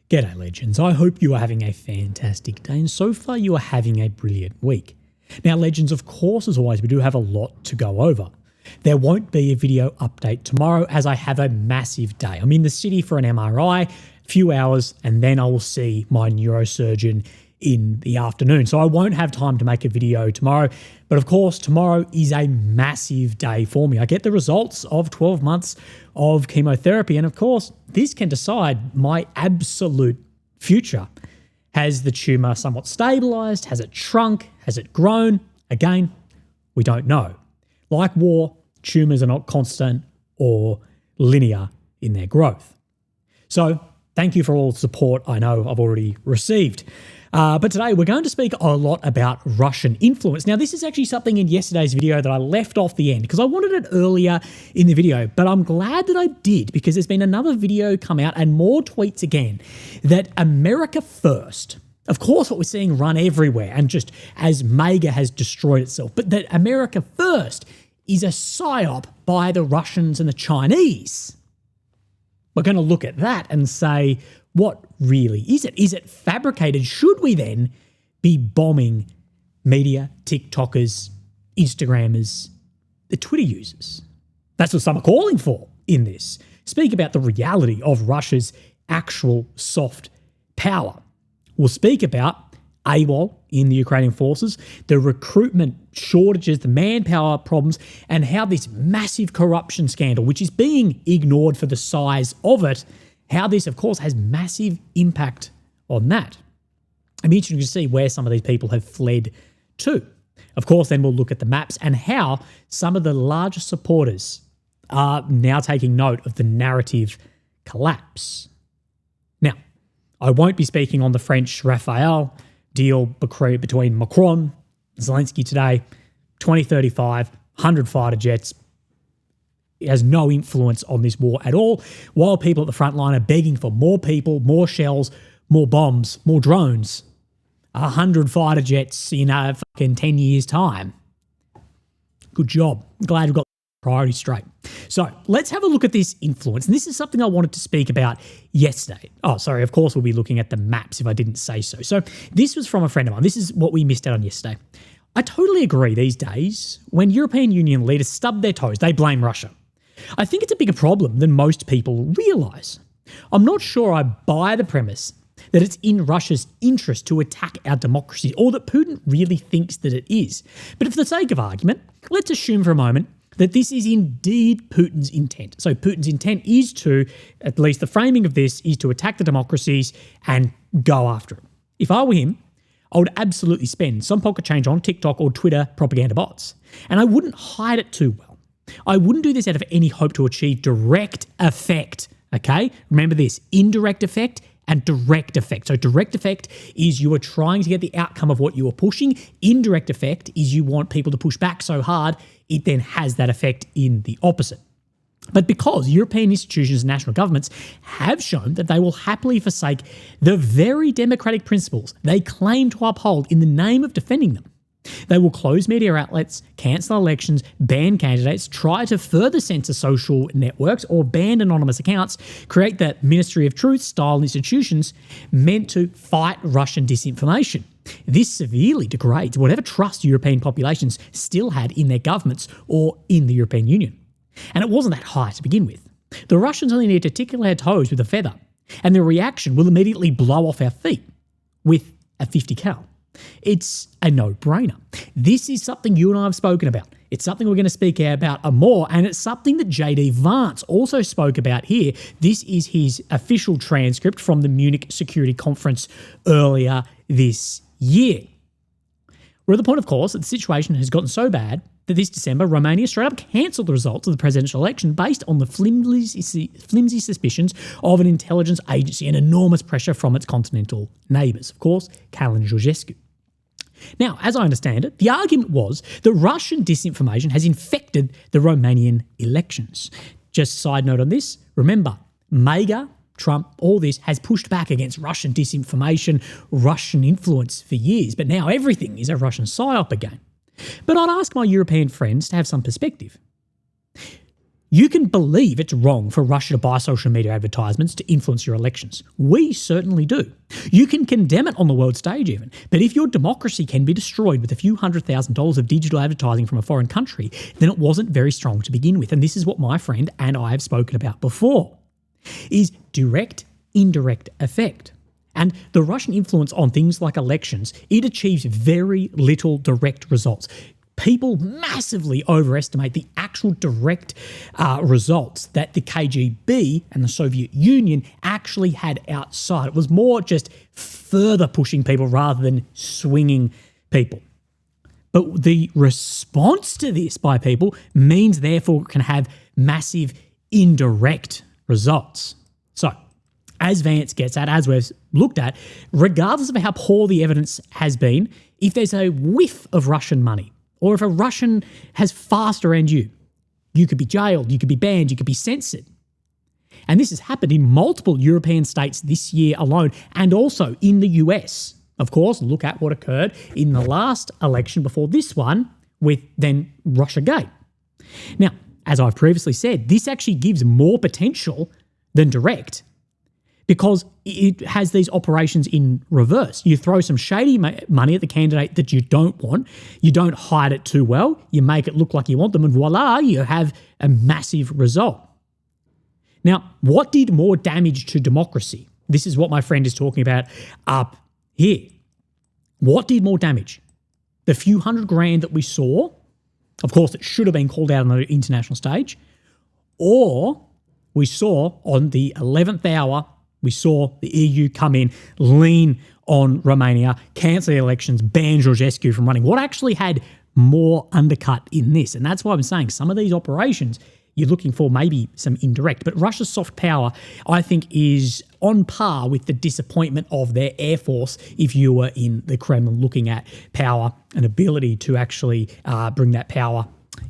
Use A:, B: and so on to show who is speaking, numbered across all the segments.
A: G'day legends, I hope you are having a fantastic day and so far you are having a brilliant week. Now legends, of course, as always, we do have a lot to go over. There won't be a video update tomorrow as I have a massive day. I'm in the city for an MRI, a few hours, and then I will see my neurosurgeon in the afternoon. So I won't have time to make a video tomorrow. But of course, tomorrow is a massive day for me. I get the results of 12 months of chemotherapy. And of course, this can decide my absolute future. Has the tumour somewhat stabilised? Has it shrunk? Has it grown? Again, we don't know. Like war, tumours are not constant or linear in their growth. So thank you for all the support I know I've already received. But today we're going to speak a lot about Russian influence. Now, this is actually something in yesterday's video that I left off the end because I wanted it earlier in the video, but I'm glad that I did because there's been another video come out and more tweets again that America first, of course, what we're seeing run everywhere and just as MAGA has destroyed itself, but that America first is a psyop by the Russians and the Chinese. We're going to look at that and say, what really is it? Is it fabricated? Should we then be bombing media, TikTokers, Instagrammers, the Twitter users? That's what some are calling for in this. Speak about the reality of Russia's actual soft power. We'll speak about AWOL in the Ukrainian forces, the recruitment shortages, the manpower problems, and how this massive corruption scandal, which is being ignored for the size of it, how this, of course, has massive impact on that. It'll be interesting to see where some of these people have fled to. Of course, then we'll look at the maps and how some of the largest supporters are now taking note of the narrative collapse. Now, I won't be speaking on the French Rafale deal between Macron and Zelensky today. 2035, 100 fighter jets. It has no influence on this war at all, while people at the front line are begging for more people, more shells, more bombs, more drones. 100 fighter jets in a fucking 10 years' time. Good job. Glad we've got priorities straight. So let's have a look at this influence. And this is something I wanted to speak about yesterday. Oh, sorry. Of course, we'll be looking at the maps if I didn't say so. So this was from a friend of mine. This is what we missed out on yesterday. I totally agree these days, when European Union leaders stub their toes, they blame Russia. I think it's a bigger problem than most people realise. I'm not sure I buy the premise that it's in Russia's interest to attack our democracy or that Putin really thinks that it is. But for the sake of argument, let's assume for a moment that this is indeed Putin's intent. So Putin's intent is to, at least the framing of this, is to attack the democracies and go after it. If I were him, I would absolutely spend some pocket change on TikTok or Twitter propaganda bots. And I wouldn't hide it too well. I wouldn't do this out of any hope to achieve direct effect, okay? Remember this, indirect effect and direct effect. So direct effect is you are trying to get the outcome of what you are pushing. Indirect effect is you want people to push back so hard, it then has that effect in the opposite. But because European institutions and national governments have shown that they will happily forsake the very democratic principles they claim to uphold in the name of defending them, they will close media outlets, cancel elections, ban candidates, try to further censor social networks or ban anonymous accounts, create the Ministry of Truth-style institutions meant to fight Russian disinformation. This severely degrades whatever trust European populations still had in their governments or in the European Union. And it wasn't that high to begin with. The Russians only need to tickle our toes with a feather, and the reaction will immediately blow off our feet with a 50 cal. It's a no-brainer. This is something you and I have spoken about. It's something we're going to speak about more, and it's something that JD Vance also spoke about here. This is his official transcript from the Munich Security Conference earlier this year. We're at the point, of course, that the situation has gotten so bad that this December, Romania straight up cancelled the results of the presidential election based on the flimsy suspicions of an intelligence agency and enormous pressure from its continental neighbours, of course, Călin Georgescu. Now, as I understand it, the argument was that Russian disinformation has infected the Romanian elections. Just a side note on this, remember, MAGA, Trump, all this has pushed back against Russian disinformation, Russian influence for years, but now everything is a Russian psyop again. But I'd ask my European friends to have some perspective. You can believe it's wrong for Russia to buy social media advertisements to influence your elections. We certainly do. You can condemn it on the world stage even. But if your democracy can be destroyed with a few $100,000 of digital advertising from a foreign country, then it wasn't very strong to begin with. And this is what my friend and I have spoken about before, is direct, indirect effect. And the Russian influence on things like elections, it achieves very little direct results. People massively overestimate the actual direct results that the KGB and the Soviet Union actually had outside. It was more just further pushing people rather than swinging people. But the response to this by people means, therefore, it can have massive indirect results. So, as Vance gets at, as we've looked at, regardless of how poor the evidence has been, if there's a whiff of Russian money, or if a Russian has fast around you, you could be jailed, you could be banned, you could be censored. And this has happened in multiple European states this year alone, and also in the US. Of course, look at what occurred in the last election before this one with then Russiagate. Now, as I've previously said, this actually gives more potential than direct, because it has these operations in reverse. You throw some shady money at the candidate that you don't want, you don't hide it too well, you make it look like you want them, and voila, you have a massive result. Now, what did more damage to democracy? This is what my friend is talking about up here. What did more damage? The few $100,000 that we saw, of course, it should have been called out on the international stage, or we saw on the 11th hour, we saw the EU come in, lean on Romania, cancel the elections, ban Georgescu from running. What actually had more undercut in this? And that's why I'm saying some of these operations, you're looking for maybe some indirect. But Russia's soft power, I think, is on par with the disappointment of their Air Force if you were in the Kremlin looking at power and ability to actually bring that power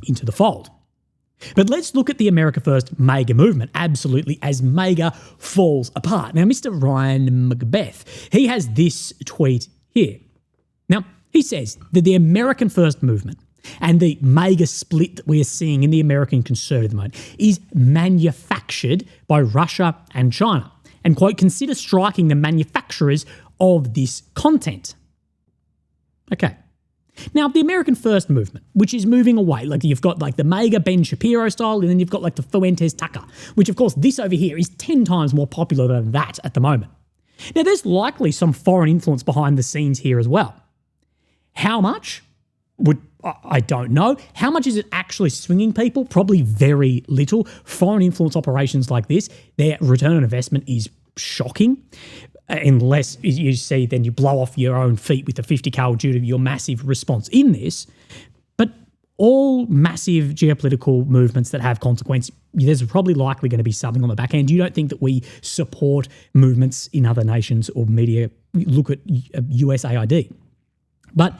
A: into the fold. But let's look at the America First MAGA movement, absolutely, as MAGA falls apart. Now, Mr. Ryan Macbeth, he has this tweet here. Now, he says that the American First movement and the MAGA split that we are seeing in the American conservative movement is manufactured by Russia and China. And, quote, consider striking the manufacturers of this content. Okay. Now, the American First movement, which is moving away, like you've got like the MAGA Ben Shapiro style, and then you've got like the Fuentes Tucker, which of course this over here is 10 times more popular than that at the moment. Now, there's likely some foreign influence behind the scenes here as well. How much? I don't know. How much is it actually swinging people? Probably very little. Foreign influence operations like this, their return on investment is shocking. Unless you see, then you blow off your own feet with a 50 cal due to your massive response in this. But all massive geopolitical movements that have consequence, there's probably likely going to be something on the back end. You don't think that we support movements in other nations or media? Look at USAID. But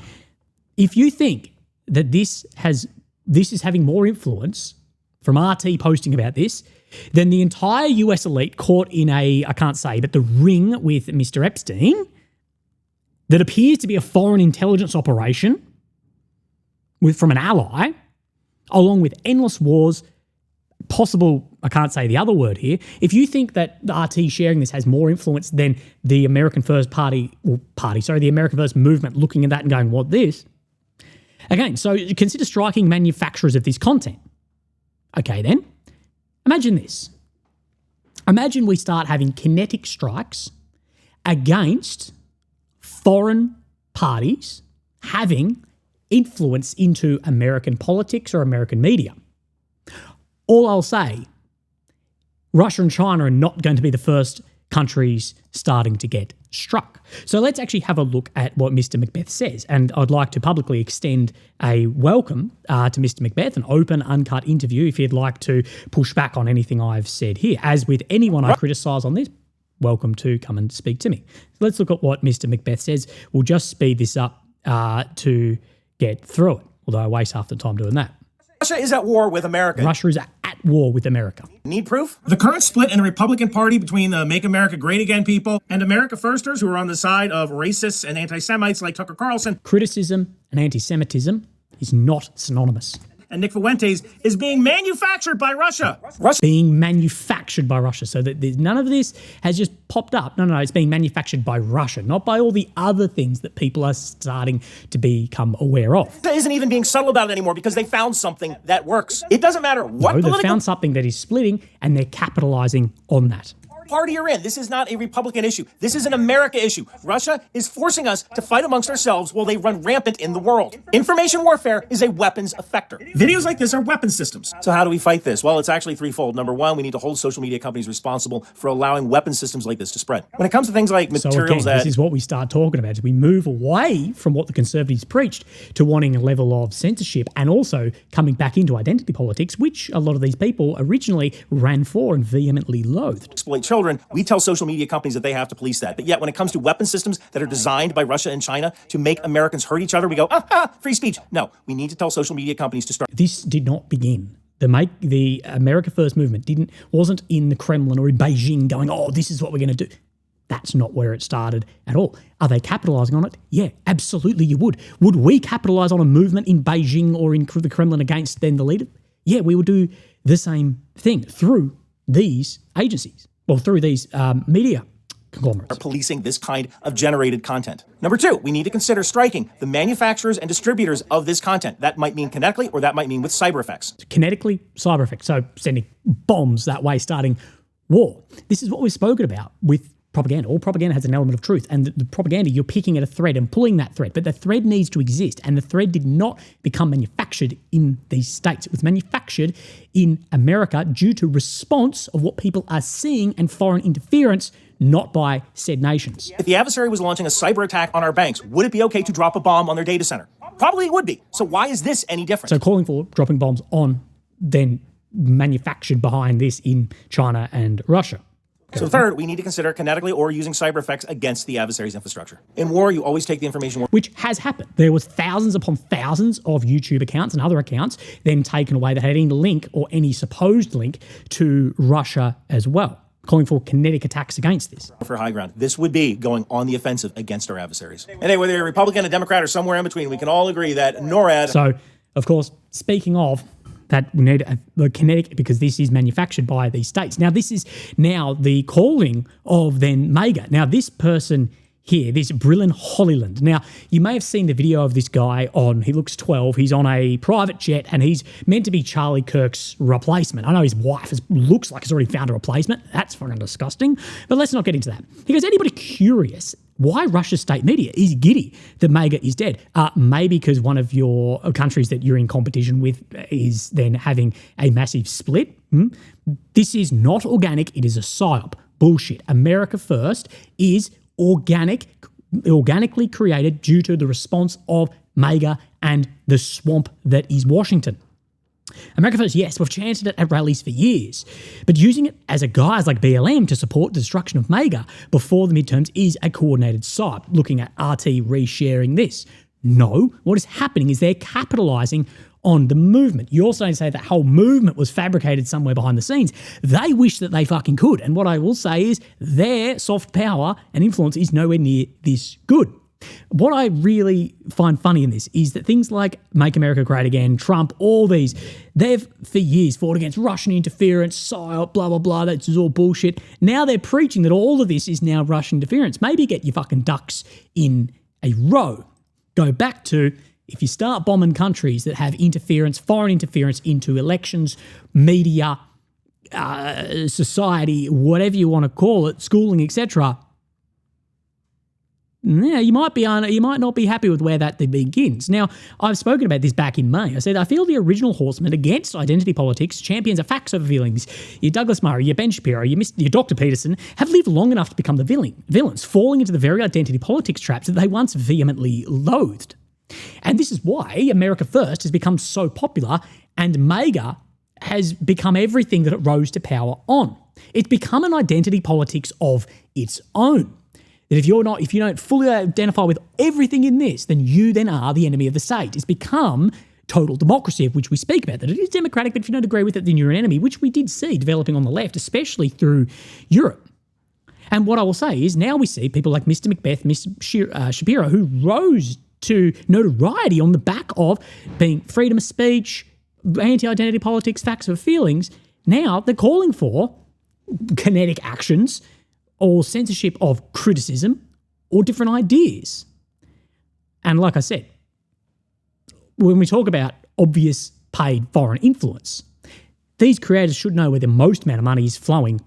A: if you think that this is having more influence from RT posting about this, then the entire US elite caught in I can't say, but the ring with Mr. Epstein that appears to be a foreign intelligence operation from an ally, along with endless wars, possible, I can't say the other word here. If you think that the RT sharing this has more influence than the American First the American First movement looking at that and going, what this? Again, so consider striking manufacturers of this content. Okay then. Imagine this. Imagine we start having kinetic strikes against foreign parties having influence into American politics or American media. All I'll say, Russia and China are not going to be the first countries starting to get struck. So let's actually have a look at what Mr. Macbeth says. And I'd like to publicly extend a welcome to Mr. Macbeth, an open, uncut interview if he'd like to push back on anything I've said here. As with anyone I criticise on this, welcome to come and speak to me. So let's look at what Mr. Macbeth says. We'll just speed this up to get through it, although I waste half the time doing that.
B: Russia is at war with America.
A: Russia is at war with America.
B: Need proof?
C: The current split in the Republican Party between the Make America Great Again people and America Firsters who are on the side of racists and anti-Semites like Tucker Carlson.
A: Criticism and anti-Semitism is not synonymous.
C: and Nick Fuentes is being manufactured by Russia.
A: Being manufactured by Russia. So that none of this has just popped up. No, it's being manufactured by Russia, not by all the other things that people are starting to become aware of.
B: Russia isn't even being subtle about it anymore because they found something that works. It doesn't matter what
A: They've
B: political
A: found something that is splitting and they're capitalizing on that.
B: party you're in. This is not a Republican issue. This is an America issue. Russia is forcing us to fight amongst ourselves while they run rampant in the world. Information warfare is a weapons effector.
C: Videos like this are weapon systems.
B: So how do we fight this? Well, it's actually threefold. Number one, we need to hold social media companies responsible for allowing weapon systems like this to spread. When it comes to things like materials
A: this is what we start talking about. As we move away from what the Conservatives preached to wanting a level of censorship and also coming back into identity politics, which a lot of these people originally ran for and vehemently loathed.
B: Exploit children, we tell social media companies that they have to police that. But yet when it comes to weapon systems that are designed by Russia and China to make Americans hurt each other, we go, free speech. No, we need to tell social media companies to start.
A: This did not begin. The America First movement wasn't in the Kremlin or in Beijing going, oh, this is what we're going to do. That's not where it started at all. Are they capitalizing on it? Yeah, absolutely you would. Would we capitalize on a movement in Beijing or in the Kremlin against then the leader? Yeah, we would do the same thing through these agencies, or through these media conglomerates.
B: Are policing this kind of generated content. Number two, we need to consider striking the manufacturers and distributors of this content. That might mean kinetically or that might mean with cyber effects.
A: Kinetically, cyber effects. So sending bombs that way, starting war. This is what we've spoken about with propaganda. All propaganda has an element of truth, and the propaganda, you're picking at a thread and pulling that thread, but the thread needs to exist, and the thread did not become manufactured in these states. It was manufactured in America due to response of what people are seeing and foreign interference, not by said nations.
B: If the adversary was launching a cyber attack on our banks, would it be okay to drop a bomb on their data center? Probably it would be. So why is this any different?
A: So calling for dropping bombs on, then manufactured behind this in China and Russia.
B: So third, we need to consider kinetically or using cyber effects against the adversary's infrastructure. In war, you always take the information.
A: Which has happened. There was thousands upon thousands of YouTube accounts and other accounts then taken away that had any link or any supposed link to Russia as well, calling for kinetic attacks against this.
B: For high ground. This would be going on the offensive against our adversaries. Anyway, whether you're a Republican, a Democrat, or somewhere in between, we can all agree that NORAD...
A: So, of course, speaking of that, we need a kinetic, because this is manufactured by these states. Now, this is now the calling of then MAGA. Now, this person here, this Brilliant Hollyland. Now, you may have seen the video of this guy he looks 12, he's on a private jet, and he's meant to be Charlie Kirk's replacement. I know his wife looks like he's already found a replacement. That's fucking disgusting. But let's not get into that. He goes, anybody curious why Russia's state media is giddy that MAGA is dead? Maybe because one of your countries that you're in competition with is then having a massive split. This is not organic. It is a psyop. Bullshit. America First is organically created due to the response of MAGA and the swamp that is Washington. America First, yes, we've chanted it at rallies for years, but using it as a guise like BLM to support the destruction of MAGA before the midterms is a coordinated psyop, looking at RT resharing this. No, what is happening is they're capitalising on the movement. You also say that whole movement was fabricated somewhere behind the scenes. They wish that they fucking could, and what I will say is their soft power and influence is nowhere near this good. What I really find funny in this is that things like Make America Great Again, Trump, all these, they've for years fought against Russian interference, psyop, blah, blah, blah, that's all bullshit. Now they're preaching that all of this is now Russian interference. Maybe get your fucking ducks in a row. Go back to, if you start bombing countries that have interference, foreign interference into elections, media, society, whatever you want to call it, schooling, etc., yeah, you might not be happy with where that begins. Now, I've spoken about this back in May. I said, I feel the original horsemen against identity politics, champions of facts over feelings, your Douglas Murray, your Ben Shapiro, your Dr. Peterson, have lived long enough to become the villains, falling into the very identity politics traps that they once vehemently loathed. And this is why America First has become so popular and MAGA has become everything that it rose to power on. It's become an identity politics of its own. That if you don't fully identify with everything in this, then you then are the enemy of the state. It's become total democracy, of which we speak about, that it is democratic, but if you don't agree with it, then you're an enemy, which we did see developing on the left, especially through Europe. And what I will say is now we see people like Mr. Macbeth, Mr. Shapiro, who rose to notoriety on the back of being freedom of speech, anti-identity politics, facts or feelings. Now they're calling for kinetic actions or censorship of criticism or different ideas. And like I said, when we talk about obvious paid foreign influence, these creators should know where the most amount of money is flowing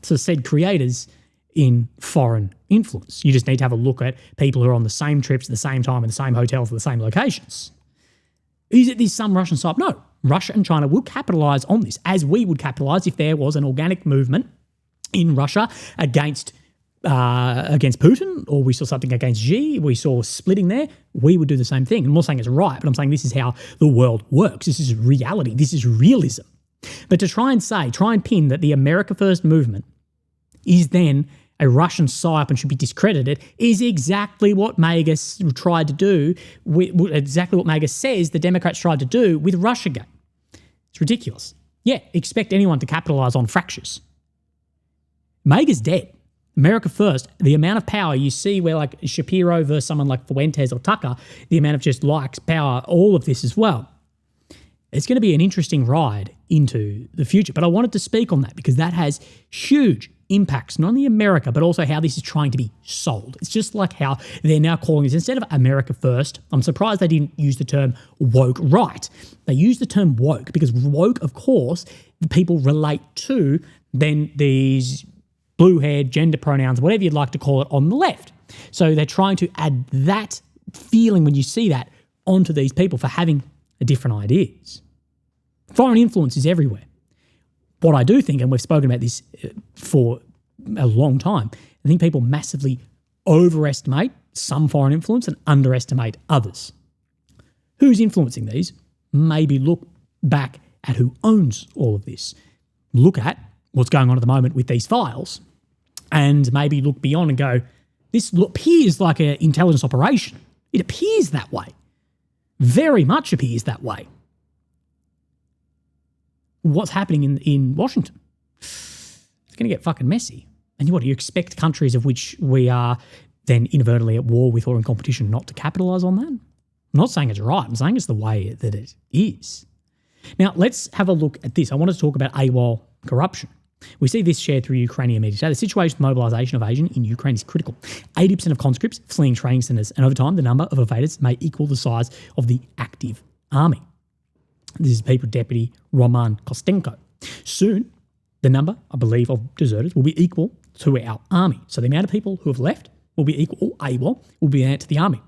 A: to said creators in foreign influence. You just need to have a look at people who are on the same trips at the same time in the same hotels at the same locations. Is it this some Russian side? No. Russia and China will capitalise on this, as we would capitalise if there was an organic movement in Russia against Putin, or we saw something against Xi, we saw splitting there, we would do the same thing. I'm not saying it's right, but I'm saying this is how the world works. This is reality. This is realism. But to try and pin that the America First movement is then a Russian psyop and should be discredited is exactly what MAGA tried to do, exactly what MAGA says the Democrats tried to do with Russiagate. It's ridiculous. Yeah, expect anyone to capitalise on fractures. MAGA's dead. America First, the amount of power you see where like Shapiro versus someone like Fuentes or Tucker, the amount of just likes, power, all of this as well. It's going to be an interesting ride into the future. But I wanted to speak on that because that has huge impacts, not only America, but also how this is trying to be sold. It's just like how they're now calling this, instead of America First, I'm surprised they didn't use the term woke right. They used the term woke because woke, of course, the people relate to then these blue-haired, gender pronouns, whatever you'd like to call it, on the left. So they're trying to add that feeling when you see that onto these people for having different ideas. Foreign influence is everywhere. What I do think, and we've spoken about this for a long time, I think people massively overestimate some foreign influence and underestimate others. Who's influencing these? Maybe look back at who owns all of this. Look at what's going on at the moment with these files and maybe look beyond and go, this appears like an intelligence operation. It appears that way. Very much appears that way. What's happening in Washington? It's going to get fucking messy. And what do you expect countries of which we are then inadvertently at war with or in competition not to capitalise on that? I'm not saying it's right. I'm saying it's the way that it is. Now, let's have a look at this. I want to talk about AWOL corruption. We see this shared through Ukrainian media today. The situation with mobilisation of Asian in Ukraine is critical. 80% of conscripts fleeing training centres, and over time, the number of evaders may equal the size of the active army. This is People Deputy Roman Kostenko. Soon, the number, I believe, of deserters will be equal to our army. So the amount of people who have left will be equal, or AWOL, will be added to the army.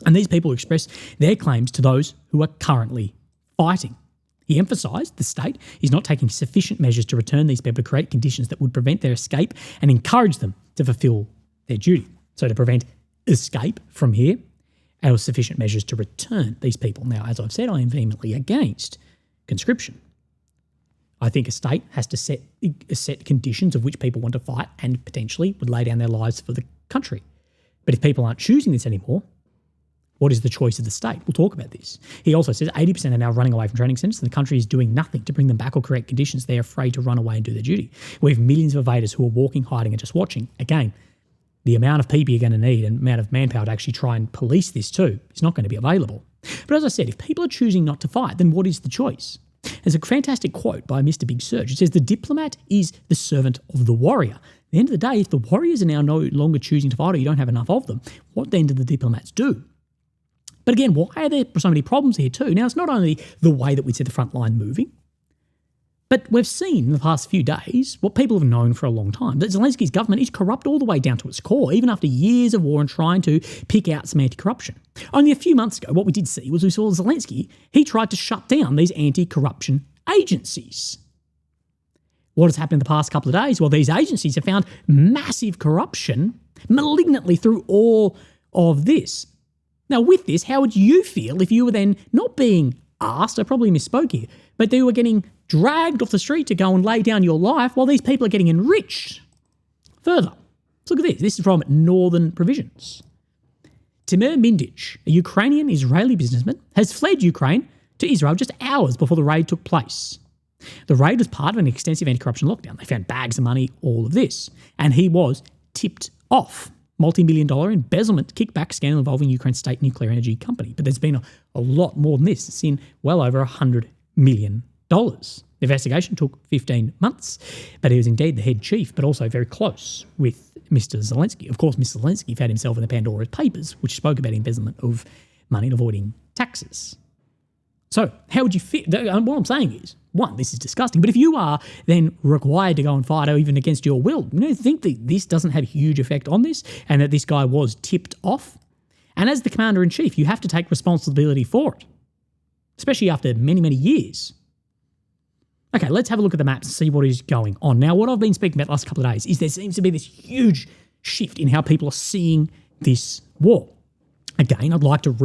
A: And these people express their claims to those who are currently fighting. He emphasised the state is not taking sufficient measures to return these people to create conditions that would prevent their escape and encourage them to fulfil their duty. So to prevent escape from here, and with sufficient measures to return these people. Now, as I've said, I am vehemently against conscription. I think a state has to set conditions of which people want to fight and potentially would lay down their lives for the country. But if people aren't choosing this anymore, what is the choice of the state? We'll talk about this. He also says 80% are now running away from training centres and the country is doing nothing to bring them back or create conditions they're afraid to run away and do their duty. We have millions of evaders who are walking, hiding and just watching. Again, the amount of people you're going to need and amount of manpower to actually try and police this too is not going to be available. But as I said, if people are choosing not to fight, then what is the choice? There's a fantastic quote by Mr. Big Surge. It says, the diplomat is the servant of the warrior. At the end of the day, if the warriors are now no longer choosing to fight or you don't have enough of them, what then do the diplomats do? But again, why are there so many problems here too? Now, it's not only the way that we see the front line moving, but we've seen in the past few days what people have known for a long time, that Zelensky's government is corrupt all the way down to its core, even after years of war and trying to pick out some anti-corruption. Only a few months ago, what we did see was we saw Zelensky, he tried to shut down these anti-corruption agencies. What has happened in the past couple of days? Well, these agencies have found massive corruption malignantly through all of this. Now, with this, how would you feel if you were then not being asked, I probably misspoke here, but they were getting dragged off the street to go and lay down your life while these people are getting enriched further? Let's look at this. This is from Northern Provisions. Timur Mindich, a Ukrainian-Israeli businessman, has fled Ukraine to Israel just hours before the raid took place. The raid was part of an extensive anti-corruption lockdown. They found bags of money, all of this, and he was tipped off. Multi-million-dollar embezzlement kickback scandal involving Ukraine's state nuclear energy company. But there's been a lot more than this. It's in well over $100 million. The investigation took 15 months, but he was indeed the head chief, but also very close with Mr. Zelensky. Of course, Mr. Zelensky found himself in the Pandora's Papers, which spoke about embezzlement of money and avoiding taxes. So how would you feel? What I'm saying is, one, this is disgusting, but if you are then required to go and fight even against your will, think that this doesn't have a huge effect on this and that this guy was tipped off? And as the commander-in-chief, you have to take responsibility for it, especially after many, many years. Okay, let's have a look at the maps and see what is going on. Now, what I've been speaking about the last couple of days is there seems to be this huge shift in how people are seeing this war. Again, I'd like to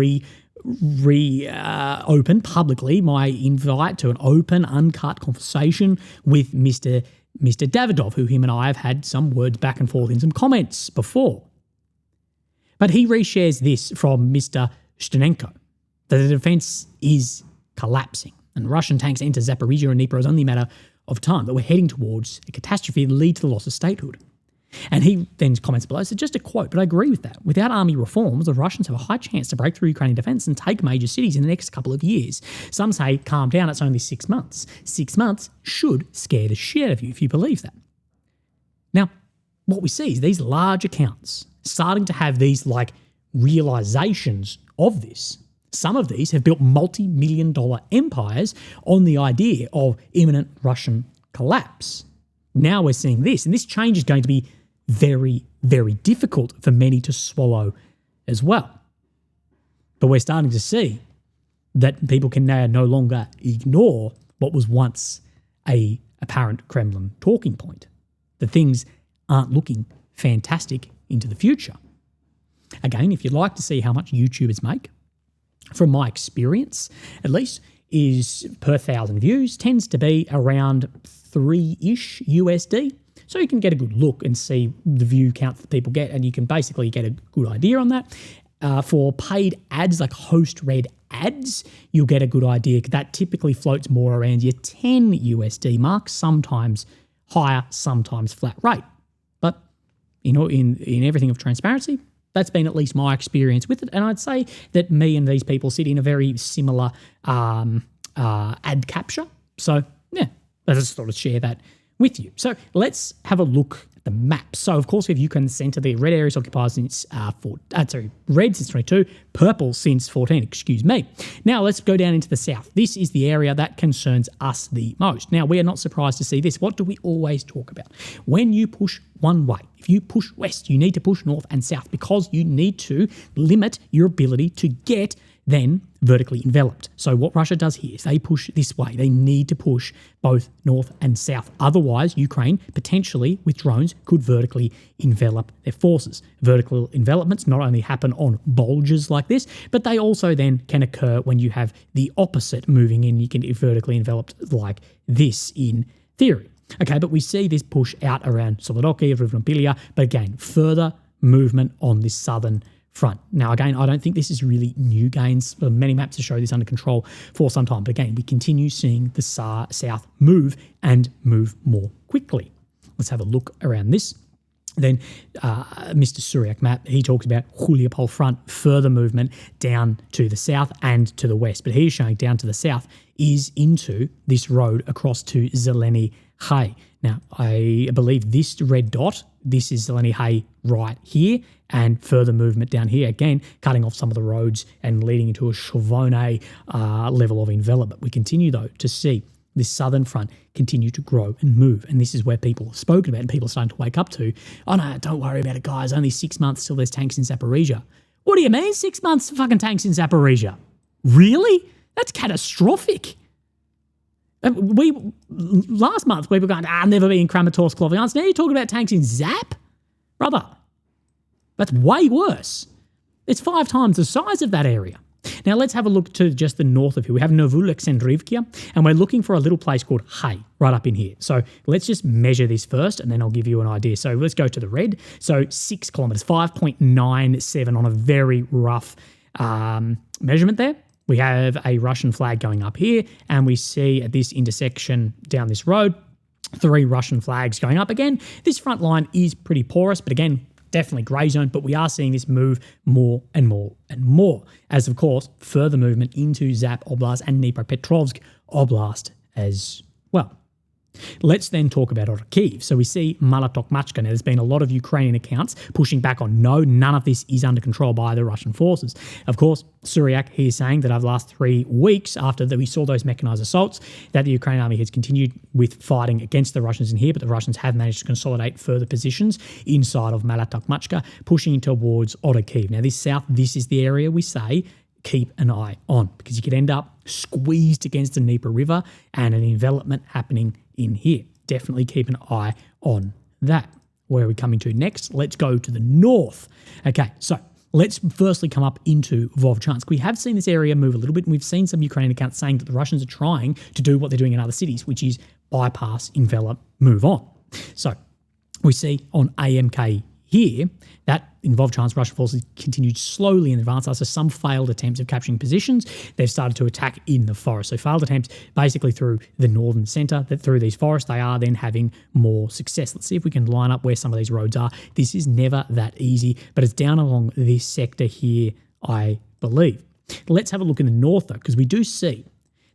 A: open publicly my invite to an open, uncut conversation with Mr. Davidov, who him and I have had some words back and forth in some comments before. But he reshares this from Mr. Shtenenko, that the defence is collapsing and Russian tanks enter Zaporizhia and Dnipro is only a matter of time, that we're heading towards a catastrophe that lead to the loss of statehood. And he then comments below, so just a quote, but I agree with that. Without army reforms, the Russians have a high chance to break through Ukrainian defence and take major cities in the next couple of years. Some say, calm down, it's only 6 months. 6 months should scare the shit out of you if you believe that. Now, what we see is these large accounts starting to have these realizations of this. Some of these have built multi-million-dollar empires on the idea of imminent Russian collapse. Now we're seeing this, and this change is going to be very, very difficult for many to swallow as well. But we're starting to see that people can now no longer ignore what was once a apparent Kremlin talking point. That things aren't looking fantastic into the future. Again, if you'd like to see how much YouTubers make, from my experience, at least, is per 1,000 views, tends to be around 3-ish USD. So you can get a good look and see the view count that people get, and you can basically get a good idea on that. For paid ads, like host-read ads, you'll get a good idea. That typically floats more around your 10 USD mark, sometimes higher, sometimes flat rate. But in everything of transparency, that's been at least my experience with it. And I'd say that me and these people sit in a very similar ad capture. So, yeah, I just thought I'd share that with you. So let's have a look at the map. So, of course, we have Ukraine Centre, the red areas occupied since red since 22, purple since 14, excuse me. Now, let's go down into the south. This is the area that concerns us the most. Now, we are not surprised to see this. What do we always talk about? When you push one way, if you push west, you need to push north and south because you need to limit your ability to get then vertically enveloped. So what Russia does here is they push this way. They need to push both north and south. Otherwise, Ukraine potentially with drones could vertically envelop their forces. Vertical envelopments not only happen on bulges like this, but they also then can occur when you have the opposite moving in. You can get vertically enveloped like this in theory. Okay, but we see this push out around Solidoki, Rivnopilia, but again, further movement on this southern front. Now, again, I don't think this is really new gains. Many maps have shown this under control for some time. But again, we continue seeing the south move and move more quickly. Let's have a look around this. Then Mr. Suryak map, he talks about Huliapol front, further movement down to the south and to the west. But he's showing down to the south is into this road across to Zeleny Hay. Now, I believe this red dot, this is Zeleny Hay right here, and further movement down here, again, cutting off some of the roads and leading into a Shovone level of envelopment. We continue, though, to see this southern front continue to grow and move. And this is where people have spoken about and people are starting to wake up to, oh no, don't worry about it, guys. Only 6 months till there's tanks in Zaporizhia. What do you mean 6 months for fucking tanks in Zaporizhia? Really? That's catastrophic. Last month we were going, never be in Kramatorsk, Sloviansk. Now you're talking about tanks in Zap? Brother, that's way worse. It's 5 times the size of that area. Now let's have a look to just the north of here. We have Novoaleksandrivka, and we're looking for a little place called Hay right up in here. So let's just measure this first, and then I'll give you an idea. So let's go to the red. So 6 kilometres, 5.97 on a very rough measurement there. We have a Russian flag going up here, and we see at this intersection down this road, 3 Russian flags going up again. This front line is pretty porous, but again, definitely grey zone, but we are seeing this move more and more and more as, of course, further movement into Zap Oblast and Dnipropetrovsk Oblast as well. Let's then talk about Kyiv. So we see Malotokmachka. Now, there's been a lot of Ukrainian accounts pushing back on no, none of this is under control by the Russian forces. Of course, Suryak, he is saying that over the last 3 weeks after that we saw those mechanized assaults, that the Ukrainian army has continued with fighting against the Russians in here, but the Russians have managed to consolidate further positions inside of Malotokmachka, pushing towards Kyiv. Now, this south, this is the area we say keep an eye on, because you could end up squeezed against the Dnieper River and an envelopment happening in here. Definitely keep an eye on that. Where are we coming to next? Let's go to the north. Okay, so let's firstly come up into Vovchansk. We have seen this area move a little bit, and we've seen some Ukrainian accounts saying that the Russians are trying to do what they're doing in other cities, which is bypass, envelop, move on. So we see on AMK here that in Vovchansk, Russian forces continued slowly in advance after some failed attempts of capturing positions. They've started to attack in the forest. So failed attempts basically through the northern centre, that through these forests, they are then having more success. Let's see if we can line up where some of these roads are. This is never that easy, but it's down along this sector here, I believe. Let's have a look in the north, though, because we do see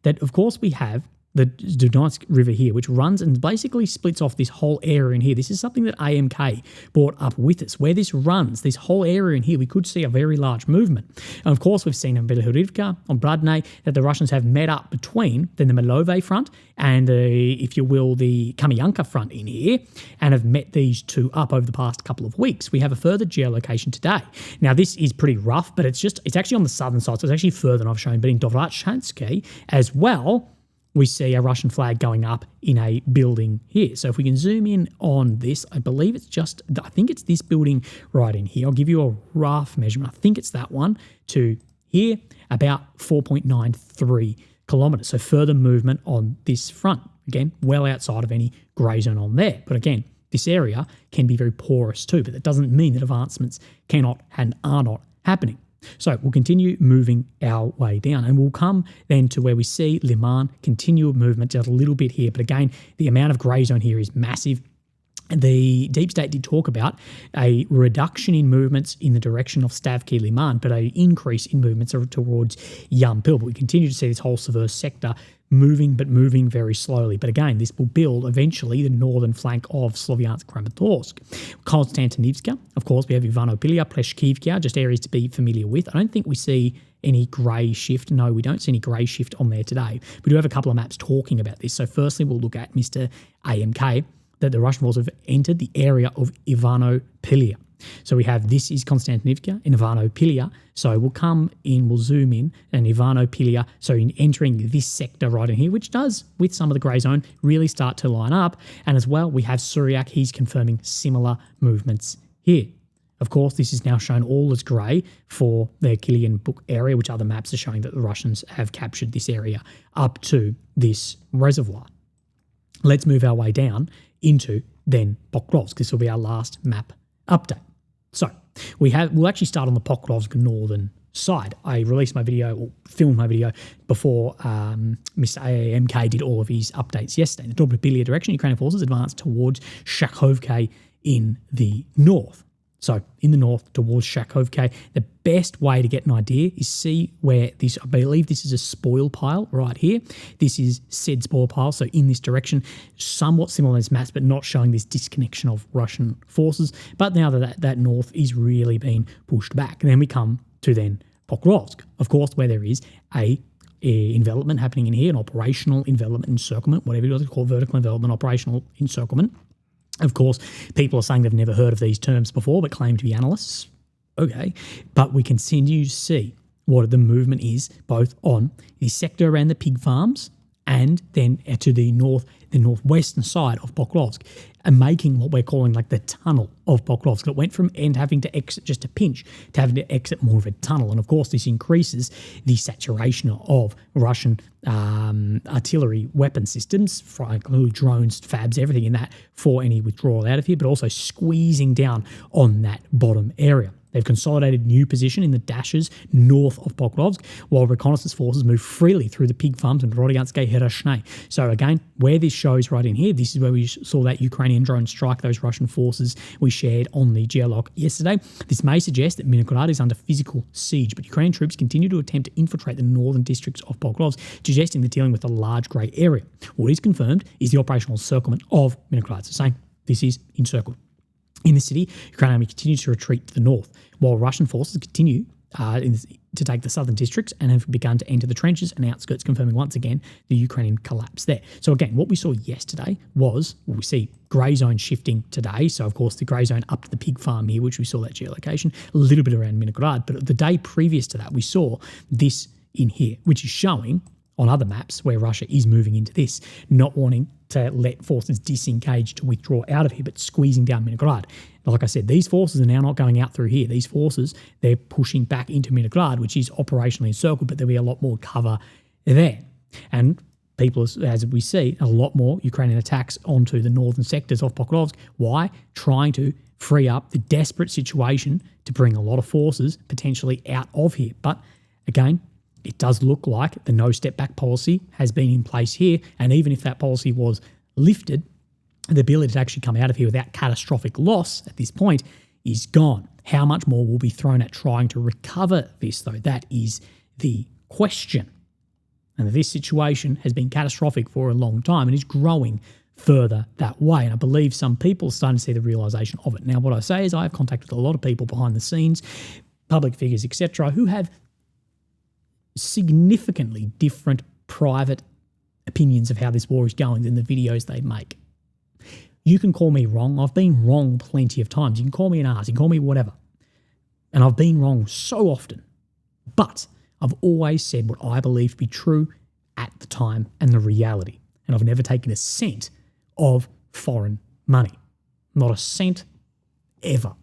A: that, of course, we have the Donetsk River here, which runs and basically splits off this whole area in here. This is something that AMK brought up with us. Where this runs, this whole area in here, we could see a very large movement. And of course, we've seen in Belhorivka, on Bradnay, that the Russians have met up between the Malove front and, if you will, the Kamyanka front in here, and have met these two up over the past couple of weeks. We have a further geolocation today. Now, this is pretty rough, but it's actually on the southern side, so it's actually further than I've shown, but in Dovrachansky as well, we see a Russian flag going up in a building here. So if we can zoom in on this, I believe I think it's this building right in here. I'll give you a rough measurement. I think it's that one to here, about 4.93 kilometres. So further movement on this front. Again, well outside of any grey zone on there. But again, this area can be very porous too, but that doesn't mean that advancements cannot and are not happening. So we'll continue moving our way down, and we'll come then to where we see Liman, continual movement just a little bit here. But again, the amount of grey zone here is massive. The Deep State did talk about a reduction in movements in the direction of Stavky Liman, but an increase in movements towards Yampil. But we continue to see this whole Seversk sector moving very slowly. But again, this will build eventually the northern flank of Sloviansk-Kramatorsk. Konstantinivka, of course, we have Ivano-Pilia, Pleshkivka, just areas to be familiar with. I don't think we see any grey shift. No, we don't see any grey shift on there today. We do have a couple of maps talking about this. So firstly, we'll look at Mr. AMK, that the Russian forces have entered the area of Ivano-Pilia. So we have, this is Konstantinivka in Ivano-Pilia. So we'll come in, we'll zoom in, and Ivano-Pilia, so in entering this sector right in here, which does, with some of the grey zone, really start to line up. And as well, we have Suryak, he's confirming similar movements here. Of course, this is now shown all as grey for the Kilian book area, which other maps are showing that the Russians have captured this area up to this reservoir. Let's move our way down into then Pokrovsk. This will be our last map update. So we'll actually start on the Pokrovsk northern side. I released my video, or filmed my video, before Mr. AMK did all of his updates yesterday. In the Dobropilia direction, Ukrainian forces advanced towards Shakhovka in the north. So in the north towards Shakhovka, the best way to get an idea is see where this, I believe this is a spoil pile right here. This is said spoil pile, so in this direction, somewhat similar to this maps, but not showing this disconnection of Russian forces. But now that north is really being pushed back. And then we come to then Pokrovsk, of course, where there is a envelopment happening in here, an operational envelopment encirclement, whatever you want to call vertical envelopment, operational encirclement. Of course, people are saying they've never heard of these terms before, but claim to be analysts. Okay, but we continue to see what the movement is, both on the sector around the pig farms and then to the northwestern side of Pokrovsk, and making what we're calling like the tunnel of Pokrovsk. It went from having to exit just a pinch to having to exit more of a tunnel. And of course, this increases the saturation of Russian artillery weapon systems, including drones, fabs, everything in that, for any withdrawal out of here, but also squeezing down on that bottom area. They've consolidated new position in the dashes north of Pokrovsk, while reconnaissance forces move freely through the pig farms and Rodyanske Herashne. So again, where this shows right in here, this is where we saw that Ukrainian drone strike those Russian forces we shared on the geolog yesterday. This may suggest that Minograd is under physical siege, but Ukrainian troops continue to attempt to infiltrate the northern districts of Pokrovsk, suggesting they're dealing with a large grey area. What is confirmed is the operational encirclement of Minograd, so saying this is encircled. In the city, Ukrainian army continues to retreat to the north, while Russian forces continue to take the southern districts and have begun to enter the trenches and outskirts, confirming once again the Ukrainian collapse there. So again, what we saw yesterday was, well, we see grey zone shifting today. So of course the grey zone up to the pig farm here, which we saw that geolocation, a little bit around Minograd, but the day previous to that we saw this in here, which is showing on other maps where Russia is moving into this, not wanting to let forces disengage to withdraw out of here, but squeezing down Minograd. Like I said, these forces are now not going out through here. These forces, they're pushing back into Minograd, which is operationally encircled, but there'll be a lot more cover there. And people, as we see, a lot more Ukrainian attacks onto the northern sectors of Pokrovsk. Why? Trying to free up the desperate situation to bring a lot of forces potentially out of here. But again, it does look like the no step back policy has been in place here. And even if that policy was lifted, the ability to actually come out of here without catastrophic loss at this point is gone. How much more will be thrown at trying to recover this, though? That is the question. And this situation has been catastrophic for a long time and is growing further that way. And I believe some people are starting to see the realisation of it. Now, what I say is I have contacted a lot of people behind the scenes, public figures, etc., who have significantly different private opinions of how this war is going than the videos they make. You can call me wrong. I've been wrong plenty of times. You can call me an arse. You can call me whatever. And I've been wrong so often. But I've always said what I believe to be true at the time and the reality. And I've never taken a cent of foreign money. Not a cent ever.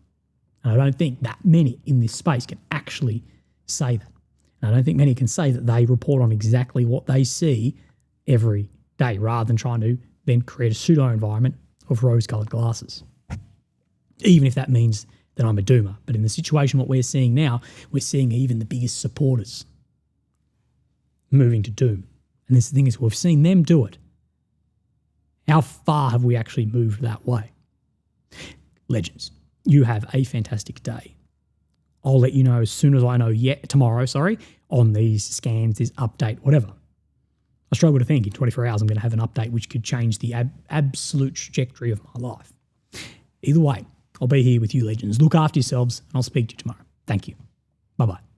A: And I don't think that many in this space can actually say that. And I don't think many can say that they report on exactly what they see every day, rather than trying to then create a pseudo-environment of rose-coloured glasses. Even if that means that I'm a doomer. But in the situation what we're seeing now, we're seeing even the biggest supporters moving to doom. And this thing is, we've seen them do it. How far have we actually moved that way? Legends, you have a fantastic day. I'll let you know as soon as I know tomorrow, on these scans, this update, whatever. I struggle to think in 24 hours I'm going to have an update which could change the absolute trajectory of my life. Either way, I'll be here with you, legends. Look after yourselves, and I'll speak to you tomorrow. Thank you. Bye-bye.